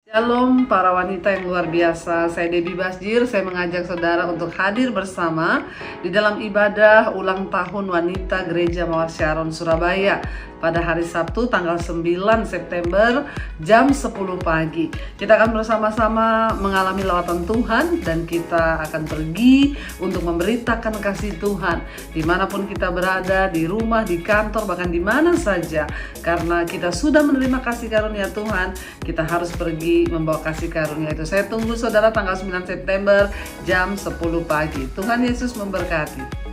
Shalom para wanita yang luar biasa. Saya Debbie Basjir. Saya mengajak saudara untuk hadir bersama di dalam ibadah ulang tahun wanita Gereja Mawar Syaron Surabaya pada hari Sabtu tanggal 9 September jam 10 pagi. Kita akan bersama-sama mengalami lawatan Tuhan dan kita akan pergi untuk memberitakan kasih Tuhan dimanapun kita berada, di rumah, di kantor, bahkan di mana saja. Karena kita sudah menerima kasih karunia Tuhan, kita harus pergi membawa kasih karunia itu. Saya tunggu saudara tanggal 9 September jam 10 pagi. Tuhan Yesus memberkati.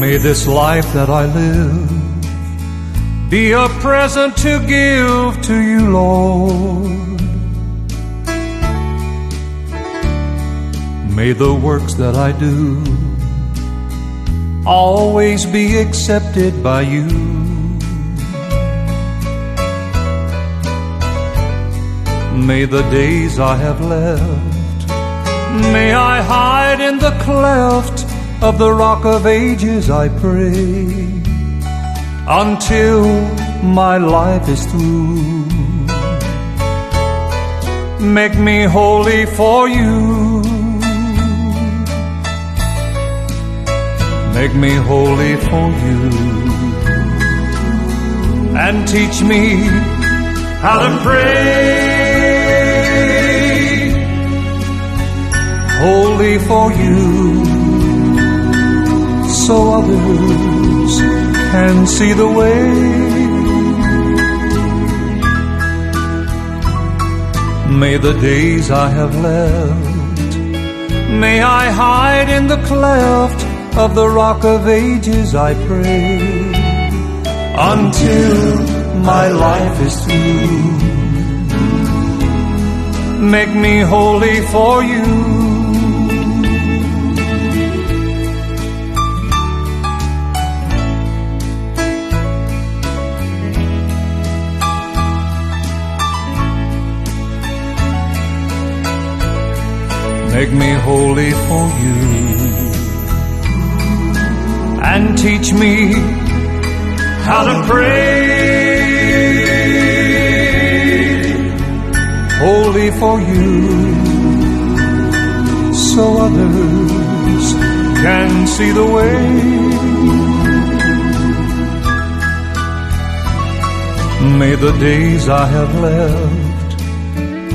May this life that I live be a present to give to you, Lord. May the works that I do always be accepted by you. May the days I have left, may I hide in the cleft of the rock of ages, I pray, until my life is through. Make me holy for you. Make me holy for you. And teach me how to pray. Holy for you, so others can see the way. May the days I have left, may I hide in the cleft of the rock of ages, I pray, until my life is through. Make me holy for you. Make me holy for you, and teach me how to pray. Holy for you, so others can see the way. May the days I have left,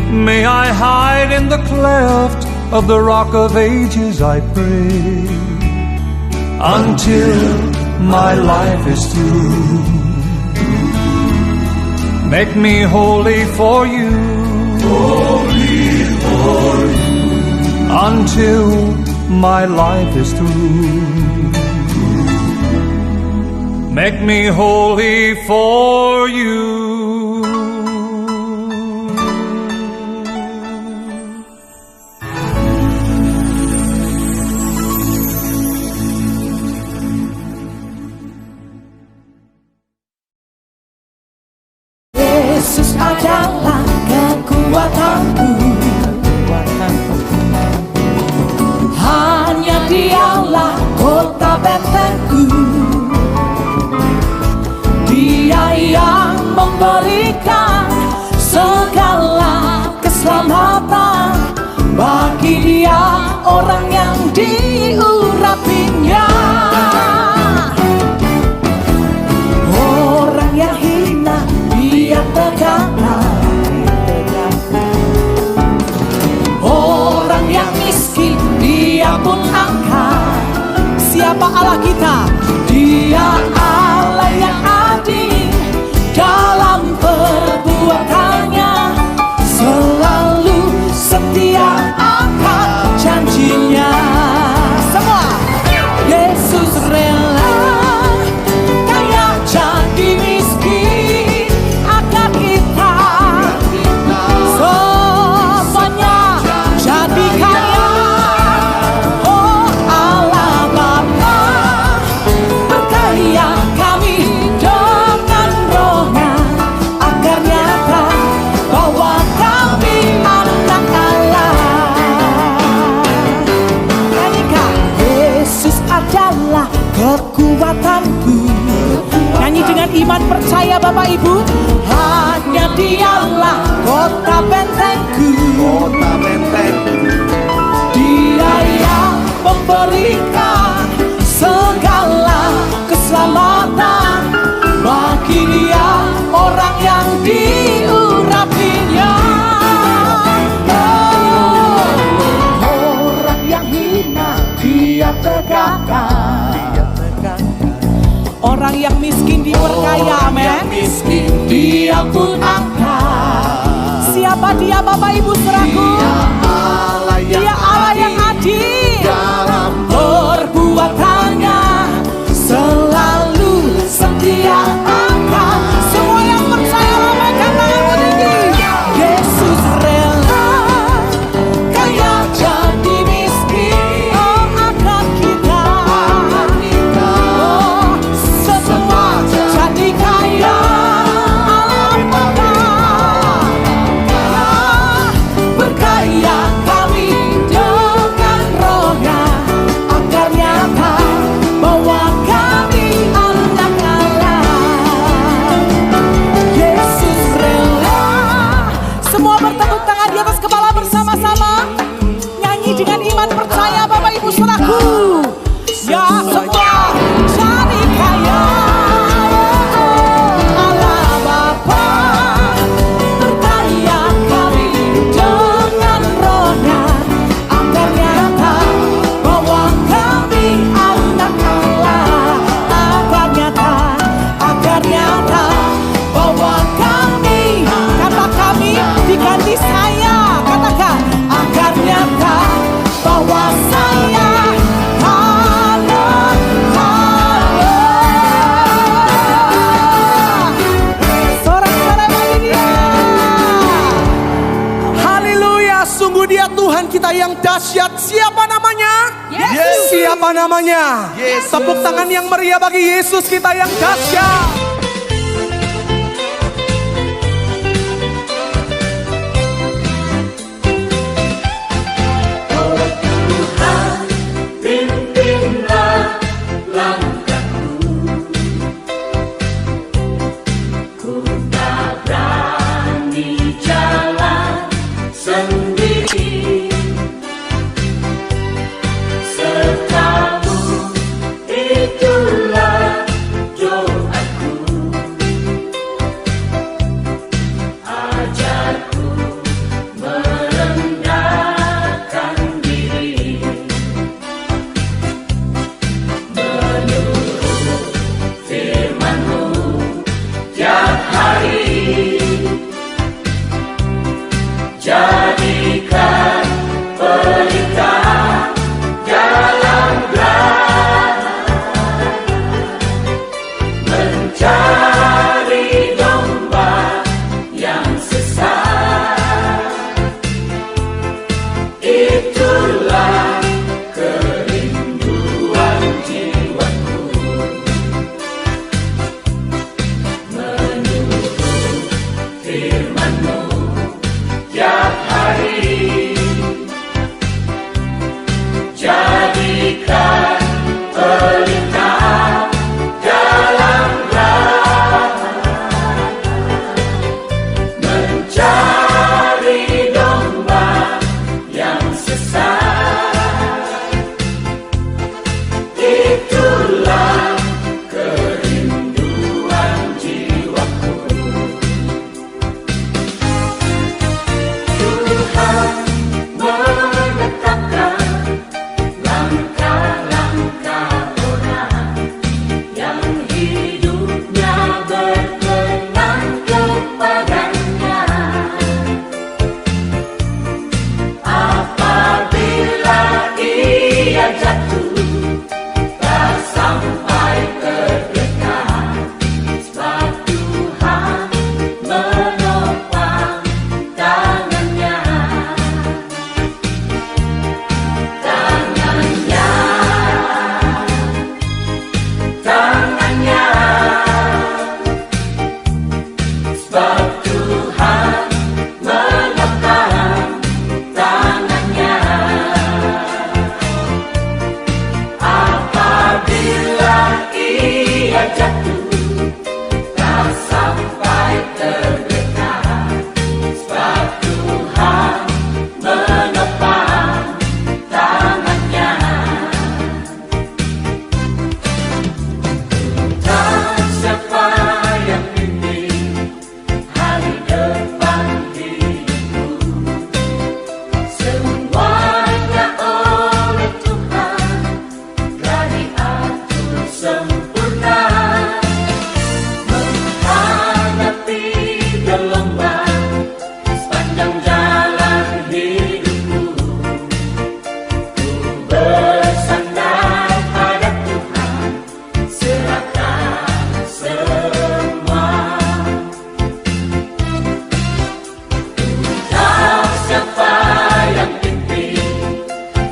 may I hide in the cleft of the rock of ages, I pray, until my life is through. Make me holy for you, holy for you, until my life is through. Make me holy for you. Yesus adalah kekuatanku, hanya Dialah kota bentengku. Dia yang memberikan segala keselamatan, bagi Dia orang yang diurapinya. Orang yang hina Dia tegakkan, orang yang miskin Dia pun angkat. Siapa Allah kita? Dia Allah yang adil dalam perbuatannya, selalu setia akan janjinya. Semua Yesus rela kaya jadi miskin agar kita semuanya jadi kaya. Oh Allah Bapa, berkaya kami dengan roh-Nya. Bapak Ibu, hanya Dialah kota bentengku. Kota bentengku. Dia yang memberikan segala keselamatan. Bagi Dia orang yang diurapinya. Orang yang hina Dia tegakkan. Orang yang miskin diperkaya, amin. Dia pun angkat. Siapa Dia Bapak Ibu saudaraku? Dia Allah yang adil. Dalam perbuatannya selalu setia akan. Semua yang percaya lambaikan tanganmu tinggi. Yesus rela kaya jadi miskin. Oh, akan kita. Oh, semua jadi kaya. Berkaya kami dengan Roh-Nya, agar nyata bahwa kami anak Allah. Yesus rela. Semua bertepuk tangan di atas kepala bersama-sama. Nyanyi dengan iman percaya Bapak Ibu saudaraku. Ya semua jadi kaya. Allah Bapa, berkaya kami dengan Roh-Nya, agar nyata bahwa kami anak Allah. Agar nyata bahwa kami, kata kami diganti saya. Katakan, agar nyata bahwa saya anak Allah. Sorak-sorai bagi Dia. Haleluya, sungguh Dia Tuhan kita yang dahsyat. Siapa namanya? Yesus. Siapa namanya? Yesus. Tepuk tangan yang meriah bagi Yesus kita yang dahsyat. Pimpinlah langkahku, ku tak berani jalan sendiri. Sertamu itulah doaku. gelombang sepanjang jalan hidupku. Ku bersandar pada Tuhan, serahkan semua. Entah siapa yang pimpin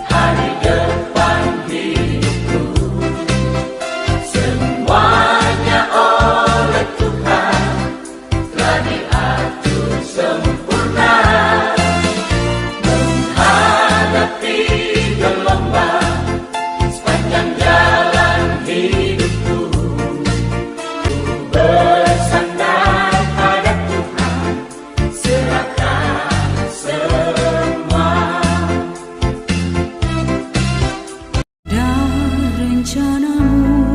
hari depan hidupku, semuanya oleh Tuhan telah diatur sempurna. Menghadapi gelombang sepanjang jalan hidupku, ku bersandar pada Tuhan, serahkan semua. Dan rencanamu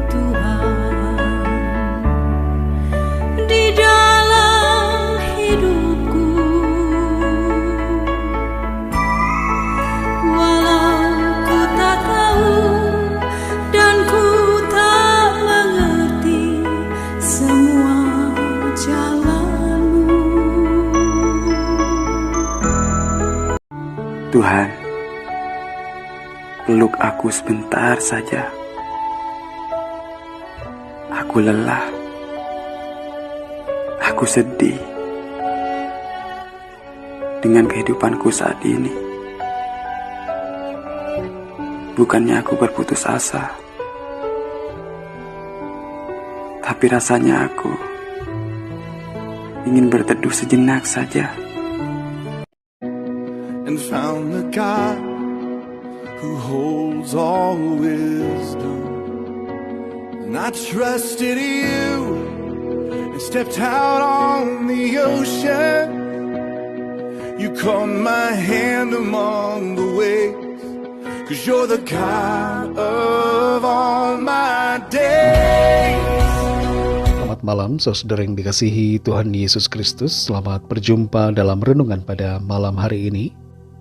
Tuhan di dalam hidupku, walau ku tak tahu dan ku tak mengerti semua jalanmu. Tuhan, peluk aku sebentar saja. Aku lelah. Aku sedih dengan kehidupanku saat ini. Bukannya aku berputus asa, tapi rasanya aku ingin berteduh sejenak saja. And found the God who holds all wisdom. And I trusted you and stepped out on the ocean. You caught my hand among the waves, 'cause you're the God of all my days. Selamat malam saudara yang dikasihi Tuhan Yesus Kristus. Selamat berjumpa dalam renungan pada malam hari ini.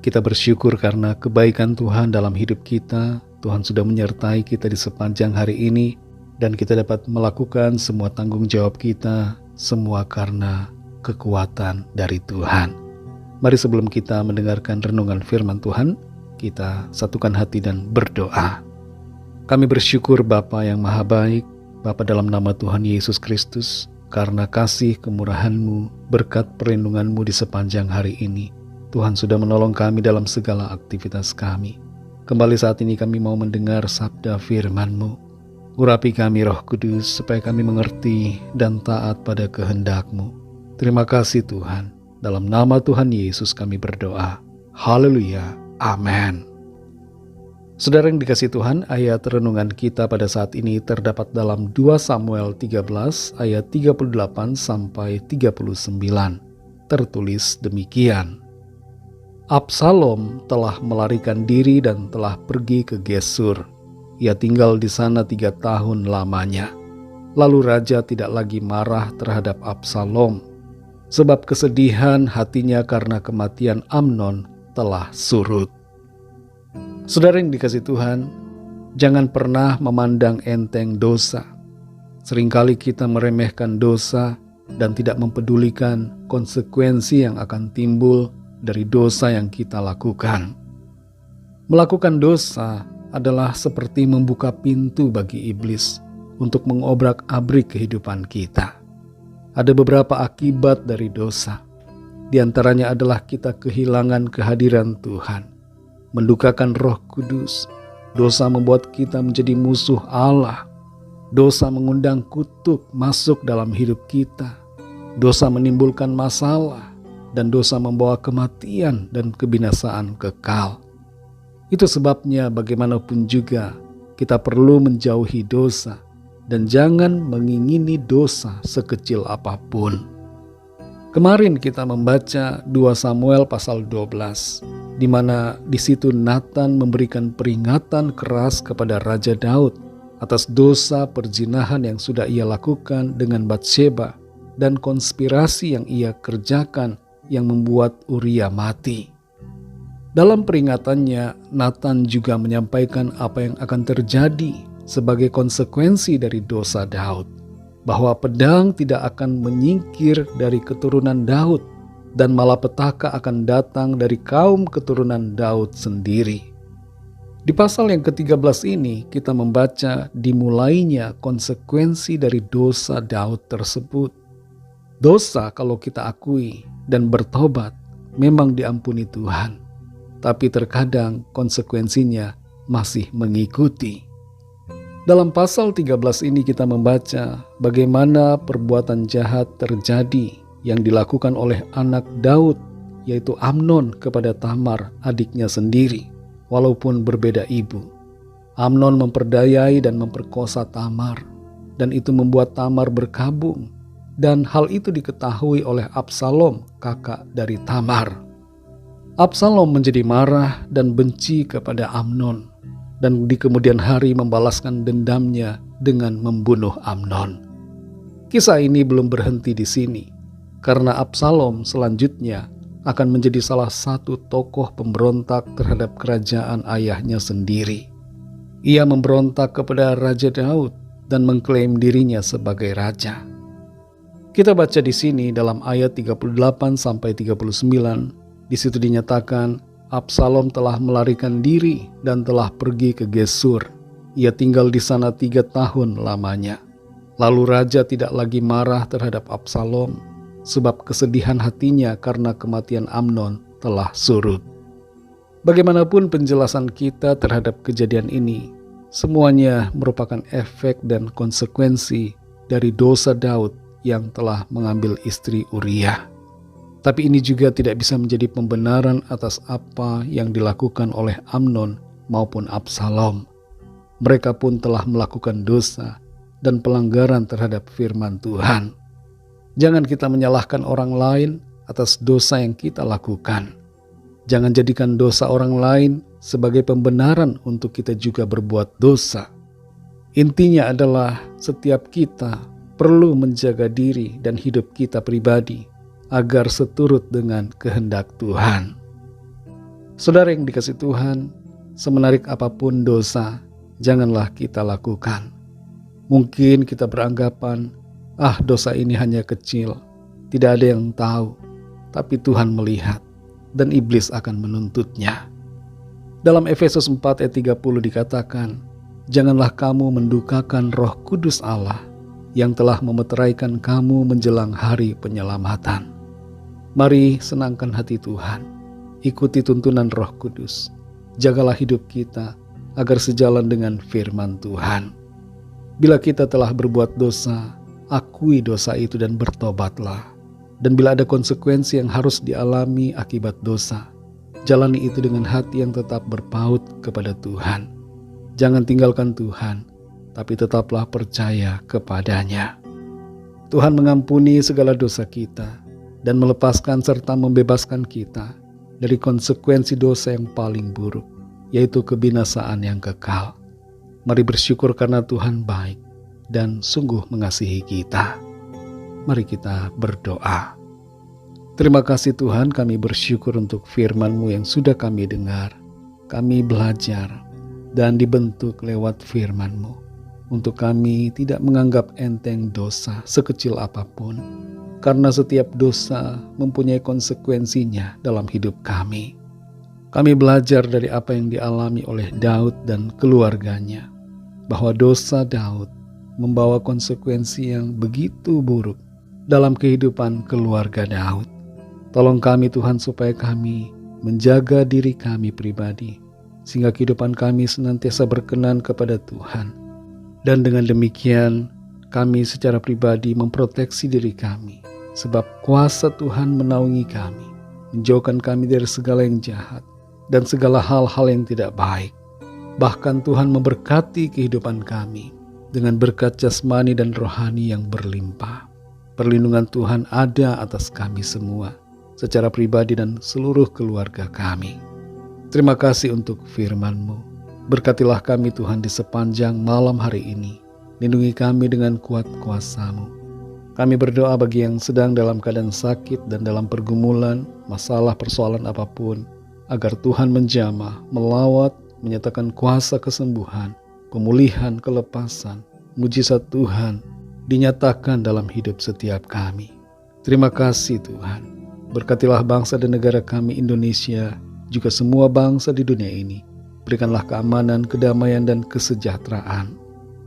Kita bersyukur karena kebaikan Tuhan dalam hidup kita. Tuhan sudah menyertai kita di sepanjang hari ini, dan kita dapat melakukan semua tanggung jawab kita, semua karena kekuatan dari Tuhan. Mari sebelum kita mendengarkan renungan firman Tuhan, kita satukan hati dan berdoa. Kami bersyukur Bapa yang Maha Baik, Bapa dalam nama Tuhan Yesus Kristus, karena kasih kemurahan-Mu, berkat perlindungan-Mu di sepanjang hari ini. Tuhan sudah menolong kami dalam segala aktivitas kami. Kembali saat ini kami mau mendengar sabda firman-Mu. Urapi kami Roh Kudus supaya kami mengerti dan taat pada kehendak-Mu. Terima kasih Tuhan. Dalam nama Tuhan Yesus kami berdoa. Haleluya. Amin. Saudara yang dikasihi Tuhan, ayat renungan kita pada saat ini terdapat dalam 2 Samuel 13 ayat 38 sampai 39. Tertulis demikian. Absalom telah melarikan diri dan telah pergi ke Gesur. Ia tinggal di sana 3 tahun lamanya. Lalu raja tidak lagi marah terhadap Absalom, sebab kesedihan hatinya karena kematian Amnon telah surut. Saudara yang dikasihi Tuhan, jangan pernah memandang enteng dosa. Seringkali kita meremehkan dosa dan tidak mempedulikan konsekuensi yang akan timbul dari dosa yang kita lakukan. Melakukan dosa adalah seperti membuka pintu bagi iblis untuk mengobrak-abrik kehidupan kita. Ada beberapa akibat dari dosa. Di antaranya adalah kita kehilangan kehadiran Tuhan, mendukakan Roh Kudus. Dosa membuat kita menjadi musuh Allah. Dosa mengundang kutuk masuk dalam hidup kita. Dosa menimbulkan masalah, dan dosa membawa kematian dan kebinasaan kekal. Itu sebabnya bagaimanapun juga kita perlu menjauhi dosa dan jangan mengingini dosa sekecil apapun. Kemarin kita membaca 2 Samuel pasal 12, di mana di situ Nathan memberikan peringatan keras kepada Raja Daud atas dosa perzinahan yang sudah ia lakukan dengan Batsheba dan konspirasi yang ia kerjakan yang membuat Uria mati. Dalam peringatannya, Nathan juga menyampaikan apa yang akan terjadi sebagai konsekuensi dari dosa Daud. bahwa pedang tidak akan menyingkir dari keturunan Daud dan malapetaka akan datang dari kaum keturunan Daud sendiri. Di pasal yang ke-13 ini kita membaca dimulainya konsekuensi dari dosa Daud tersebut. Dosa kalau kita akui dan bertobat memang diampuni Tuhan, tapi terkadang konsekuensinya masih mengikuti. Dalam pasal 13 ini kita membaca bagaimana perbuatan jahat terjadi yang dilakukan oleh anak Daud, yaitu Amnon kepada Tamar, adiknya sendiri, walaupun berbeda ibu. Amnon memperdayai dan memperkosa Tamar, dan itu membuat Tamar berkabung, dan hal itu diketahui oleh Absalom, kakak dari Tamar. Absalom menjadi marah dan benci kepada Amnon, dan di kemudian hari membalaskan dendamnya dengan membunuh Amnon. Kisah ini belum berhenti di sini, karena Absalom selanjutnya akan menjadi salah satu tokoh pemberontak terhadap kerajaan ayahnya sendiri. Ia memberontak kepada Raja Daud dan mengklaim dirinya sebagai raja. Kita baca di sini dalam ayat 38-39, di situ dinyatakan Absalom telah melarikan diri dan telah pergi ke Gesur. Ia tinggal di sana 3 tahun lamanya. Lalu raja tidak lagi marah terhadap Absalom, sebab kesedihan hatinya karena kematian Amnon telah surut. Bagaimanapun penjelasan kita terhadap kejadian ini, semuanya merupakan efek dan konsekuensi dari dosa Daud yang telah mengambil istri Uriah. Tapi ini juga tidak bisa menjadi pembenaran atas apa yang dilakukan oleh Amnon maupun Absalom. Mereka pun telah melakukan dosa dan pelanggaran terhadap firman Tuhan. Jangan kita menyalahkan orang lain atas dosa yang kita lakukan. Jangan jadikan dosa orang lain sebagai pembenaran untuk kita juga berbuat dosa. Intinya adalah setiap kita perlu menjaga diri dan hidup kita pribadi agar seturut dengan kehendak Tuhan. Saudara yang dikasihi Tuhan, semenarik apapun dosa, janganlah kita lakukan. Mungkin kita beranggapan, dosa ini hanya kecil, tidak ada yang tahu, tapi Tuhan melihat dan iblis akan menuntutnya. Dalam Efesus 4 ayat 30 dikatakan, janganlah kamu mendukakan Roh Kudus Allah yang telah memeteraikan kamu menjelang hari penyelamatan. Mari senangkan hati Tuhan, ikuti tuntunan Roh Kudus, jagalah hidup kita agar sejalan dengan firman Tuhan. Bila kita telah berbuat dosa, akui dosa itu dan bertobatlah. Dan bila ada konsekuensi yang harus dialami akibat dosa, jalani itu dengan hati yang tetap berpaut kepada Tuhan. Jangan tinggalkan Tuhan, tapi tetaplah percaya kepadanya. Tuhan mengampuni segala dosa kita dan melepaskan serta membebaskan kita dari konsekuensi dosa yang paling buruk, yaitu kebinasaan yang kekal. Mari bersyukur karena Tuhan baik dan sungguh mengasihi kita. Mari kita berdoa. Terima kasih Tuhan, kami bersyukur untuk firman-Mu yang sudah kami dengar. Kami belajar dan dibentuk lewat firman-Mu, untuk kami tidak menganggap enteng dosa sekecil apapun, karena setiap dosa mempunyai konsekuensinya dalam hidup kami. Kami belajar dari apa yang dialami oleh Daud dan keluarganya, bahwa dosa Daud membawa konsekuensi yang begitu buruk dalam kehidupan keluarga Daud. Tolong kami Tuhan supaya kami menjaga diri kami pribadi, sehingga kehidupan kami senantiasa berkenan kepada Tuhan. Dan dengan demikian kami secara pribadi memproteksi diri kami, sebab kuasa Tuhan menaungi kami, menjauhkan kami dari segala yang jahat dan segala hal-hal yang tidak baik. Bahkan Tuhan memberkati kehidupan kami dengan berkat jasmani dan rohani yang berlimpah. Perlindungan Tuhan ada atas kami semua, secara pribadi dan seluruh keluarga kami. Terima kasih untuk firman-Mu. Berkatilah kami Tuhan di sepanjang malam hari ini. Lindungi kami dengan kuat kuasa-Mu. Kami berdoa bagi yang sedang dalam keadaan sakit dan dalam pergumulan, masalah persoalan apapun, agar Tuhan menjamah, melawat, menyatakan kuasa kesembuhan, pemulihan, kelepasan, mujizat Tuhan dinyatakan dalam hidup setiap kami. Terima kasih Tuhan. Berkatilah bangsa dan negara kami Indonesia, juga semua bangsa di dunia ini. Berikanlah keamanan, kedamaian, dan kesejahteraan.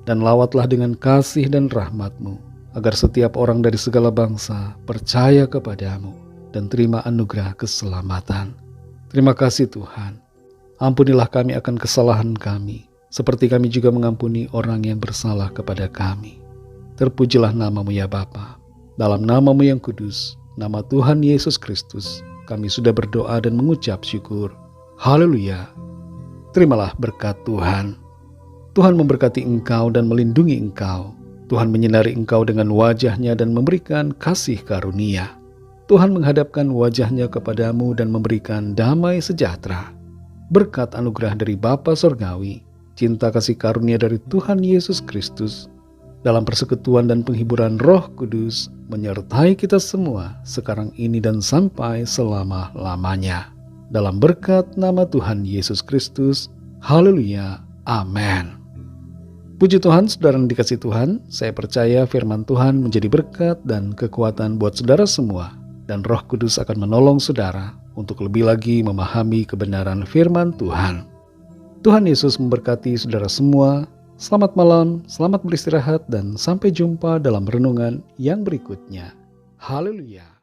Dan lawatlah dengan kasih dan rahmat-Mu, agar setiap orang dari segala bangsa percaya kepadamu dan terima anugerah keselamatan. Terima kasih Tuhan. Ampunilah kami akan kesalahan kami, seperti kami juga mengampuni orang yang bersalah kepada kami. Terpujilah nama-Mu ya Bapa. Dalam nama-Mu yang kudus, nama Tuhan Yesus Kristus, kami sudah berdoa dan mengucap syukur. Haleluya. Terimalah berkat Tuhan. Tuhan memberkati engkau dan melindungi engkau. Tuhan menyinari engkau dengan wajah-Nya dan memberikan kasih karunia. Tuhan menghadapkan wajah-Nya kepadamu dan memberikan damai sejahtera. Berkat anugerah dari Bapa Sorgawi, cinta kasih karunia dari Tuhan Yesus Kristus, dalam persekutuan dan penghiburan Roh Kudus, menyertai kita semua sekarang ini dan sampai selama-lamanya. Dalam berkat nama Tuhan Yesus Kristus. Haleluya. Amin. Puji Tuhan, saudara yang dikasihi Tuhan, saya percaya firman Tuhan menjadi berkat dan kekuatan buat saudara semua, dan Roh Kudus akan menolong saudara untuk lebih lagi memahami kebenaran firman Tuhan. Tuhan Yesus memberkati saudara semua. Selamat malam, selamat beristirahat, dan sampai jumpa dalam renungan yang berikutnya. Haleluya.